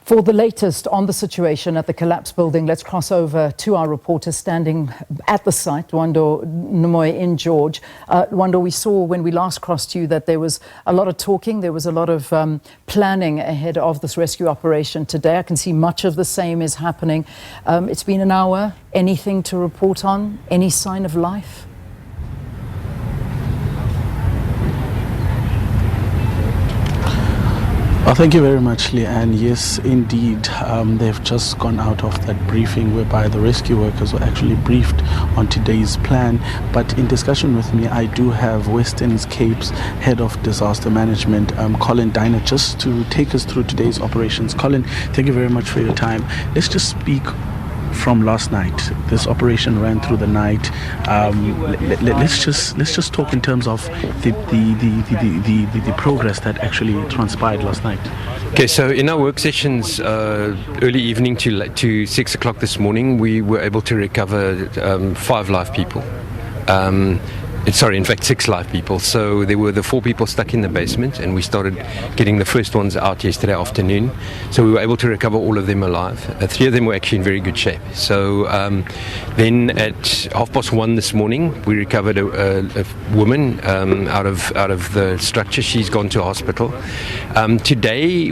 For the latest on the situation at the collapsed building, let's cross over to our reporter standing at the site, Lwando Nomoyi in George. Lwando, we saw when we last crossed you that there was a lot of talking, there was a lot of planning ahead of this rescue operation today. I can see much of the same is happening. It's been an hour. Anything to report on? Any sign of life? Well, thank you very much, Leanne. Yes, indeed, they've just gone out of that briefing whereby the rescue workers were actually briefed on today's plan. But in discussion with me, I do have Western Cape's Head of Disaster Management, Colin Deiner, just to take us through today's operations. Colin, thank you very much for your time. Let's just speak from last night. This operation ran through the night. Let's just talk in terms of the progress that actually transpired last night. Okay, so in our work sessions, early evening to 6 o'clock this morning, we were able to recover 5 live people. In fact, 6 live people. So there were the 4 people stuck in the basement, and we started getting the first ones out yesterday afternoon. So we were able to recover all of them alive. 3 of them were actually in very good shape. So then at 1:30 this morning, we recovered a woman out of the structure. She's gone to hospital. Today,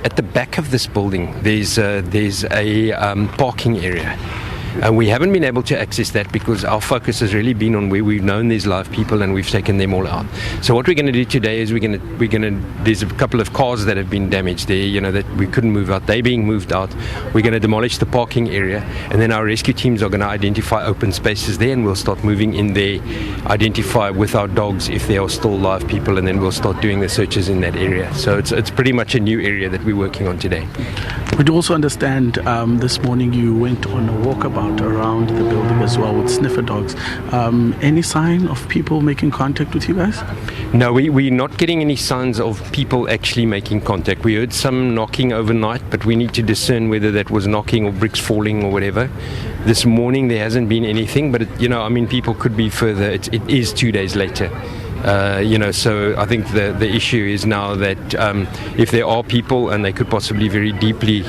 at the back of this building, there's a parking area. We haven't been able to access that because our focus has really been on where we've known there's live people and we've taken them all out. So what we're going to do today is there's a couple of cars that have been damaged there, that we couldn't move out. They're being moved out. We're going to demolish the parking area, and then our rescue teams are going to identify open spaces there, and we'll start moving in there, identify with our dogs if there are still live people, and then we'll start doing the searches in that area. So it's pretty much a new area that we're working on today. We do also understand this morning you went on a walkabout around the building as well with sniffer dogs. Any sign of people making contact with you guys? No, we're not getting any signs of people actually making contact. We heard some knocking overnight, but we need to discern whether that was knocking or bricks falling or whatever. This morning there hasn't been anything, but people could be further. It is 2 days later. So I think the issue is now that if there are people and they could possibly very deeply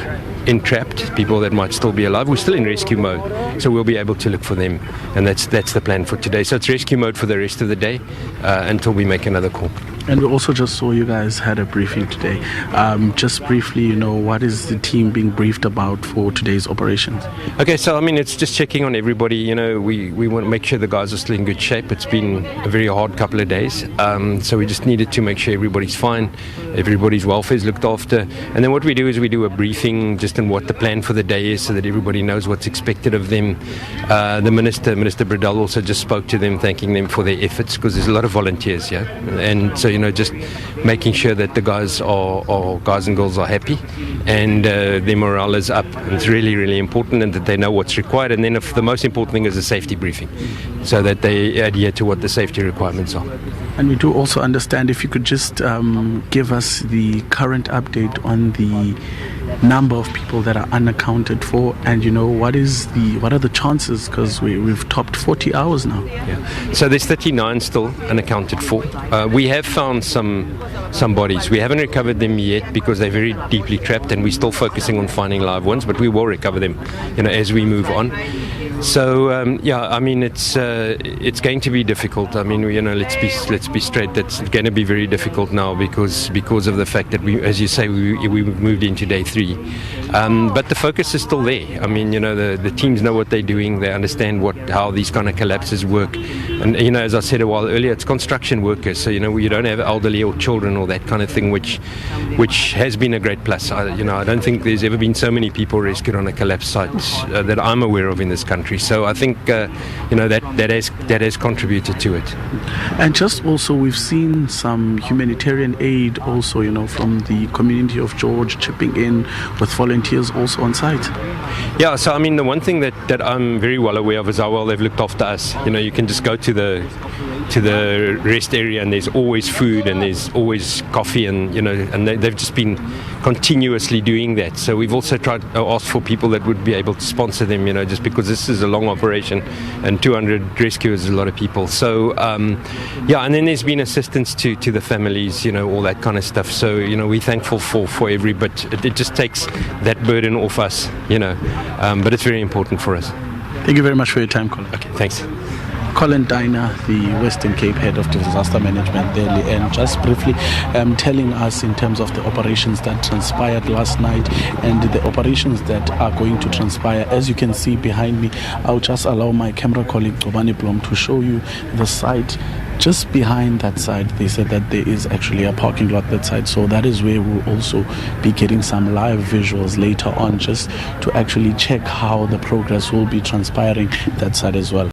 entrapped, people that might still be alive, we're still in rescue mode, so we'll be able to look for them, and that's the plan for today. So it's rescue mode for the rest of the day until we make another call. And we also just saw you guys had a briefing today. Just briefly, what is the team being briefed about for today's operations? Okay, so it's just checking on everybody. We want to make sure the guys are still in good shape. It's been a very hard couple of days, so we just needed to make sure everybody's fine, everybody's welfare is looked after, and then what we do is we do a briefing just on what the plan for the day is, so that everybody knows what's expected of them. The Minister Bradell, also just spoke to them, thanking them for their efforts, because there's a lot of volunteers, and so just making sure that the guys and girls are happy and their morale is up. And it's really, really important, and that they know what's required. And then the most important thing is a safety briefing, so that they adhere to what the safety requirements are. And we do also understand, if you could just give us the current update on the number of people that are unaccounted for, and what are the chances, because we've topped 40 hours now. So there's 39 still unaccounted for. We have found some bodies. We haven't recovered them yet because they're very deeply trapped, and we're still focusing on finding live ones, but we will recover them as we move on. So it's going to be difficult. Let's be straight. That's going to be very difficult now because of the fact that as you say, we moved into day 3. But the focus is still there. The teams know what they're doing. They understand how these kind of collapses work. And as I said a while earlier, it's construction workers. So you don't have elderly or children or that kind of thing, which has been a great plus. I don't think there's ever been so many people rescued on a collapse site that I'm aware of in this country. So I think that has contributed to it. And just also, we've seen some humanitarian aid also, from the community of George chipping in with volunteers also on site. Yeah, so the one thing that I'm very well aware of is how well they've looked after us. You can just go to the to the rest area, and there's always food and there's always coffee, and and they've just been continuously doing that. So we've also tried to ask for people that would be able to sponsor them, just because this is a long operation, and 200 rescuers is a lot of people. So and then there's been assistance to the families, all that kind of stuff. So we're thankful for every bit. It just takes that burden off us, but it's very important for us. Thank you very much for your time, Colin. Okay, thanks. Colin Deiner, the Western Cape Head of Disaster Management there, and just briefly telling us in terms of the operations that transpired last night and the operations that are going to transpire. As you can see behind me, I'll just allow my camera colleague Tobani Blom to show you the site. Just behind that side, they said that there is actually a parking lot that side, so that is where we'll also be getting some live visuals later on, just to actually check how the progress will be transpiring that side as well.